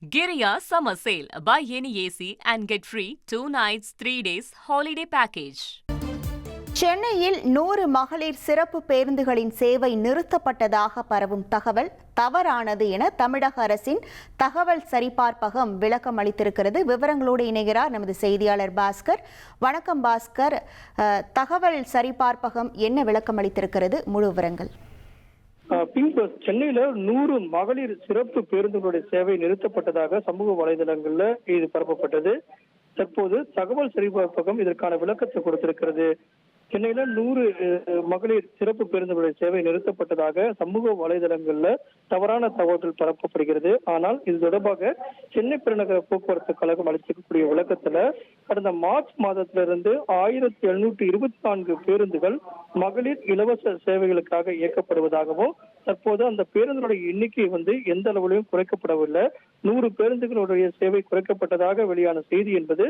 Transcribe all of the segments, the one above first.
Giriya Summer Sale. Buy any AC and get free 2 nights, 3 days holiday package. சென்னையில் 100 மகளிர் சிறப்பு பேருந்துகளின் சேவை நிறுத்தப்பட்டதாக பரவும் தகவல் தவறானது என தமிழக அரசின் தகவல் சரிபார்ப்பகம் விளக்கம் அளித்திருக்கிறது. விவரங்களோடு இணைகிறார் நமது செய்தியாளர் பாஸ்கர். வணக்கம் பாஸ்கர். தகவல் சரிபார்ப்பகம் என்ன விளக்கம் அளித்திருக்கிறது? முழு விவரங்கள். பின்பு சென்னையில 100 மகளிர் சிறப்பு பேருந்துகளுடைய சேவை நிறுத்தப்பட்டதாக சமூக வலைதளங்கள்ல இது பரப்பப்பட்டது. தற்போது தகவல் சரிபார்ப்பகம் இதற்கான விளக்கத்தை கொடுத்திருக்கிறது. சென்னையில 100 மகளிர் சிறப்பு பேருந்துகளுடைய சேவை நிறுத்தப்பட்டதாக சமூக வலைதளங்கள்ல தவறான தகவல்கள் பரப்பப்படுகிறது. ஆனால் இது தொடர்பாக சென்னை பெருநகர போக்குவரத்து கழகம் அளித்திருக்கக்கூடிய விளக்கத்துல கடந்த மார்ச் மாதத்திலிருந்து 1724 பேருந்துகள் மகளிர் இலவச சேவைகளுக்காக இயக்கப்படுவதாகவும் தற்போது அந்த பேருந்துடைய எண்ணிக்கை எந்த அளவிலும் குறைக்கப்படவில்லை. 100 பேருந்துகளுடைய சேவை குறைக்கப்பட்டதாக வெளியான செய்தி என்பது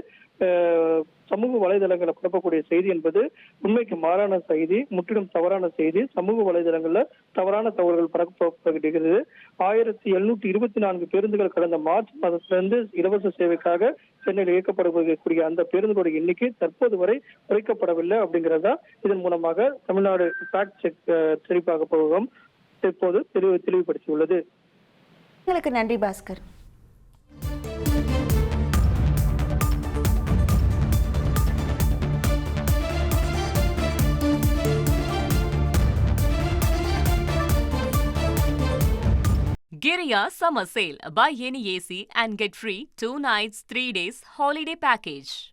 சமூக வலைதளங்களை பரப்பக்கூடிய செய்தி என்பது உண்மைக்கு மாறான செய்தி, முற்றிலும் தவறான செய்தி. சமூக வலைதளங்கள்ல தவறான தகவல்கள் பரப்பப்படுகிறது. 1724 பேருந்துகள் கடந்த மார்ச் மாதத்திலிருந்து இலவச சேவைக்காக சென்னையில் இயக்கப்படக்கூடிய அந்த பேருந்துகளுடைய எண்ணிக்கை தற்போது வரை குறைக்கப்படவில்லை அப்படிங்கிறதா இதன் மூலமாக தமிழ்நாடு ஃபேக்ட் செக் சரிபார்ப்பகம் இப்போது தெளிவுபடுத்தியுள்ளது. உங்களுக்கு நன்றி Bhaskar. Giriya Summer Sale. Buy any AC and get free 2 nights, 3 days holiday package.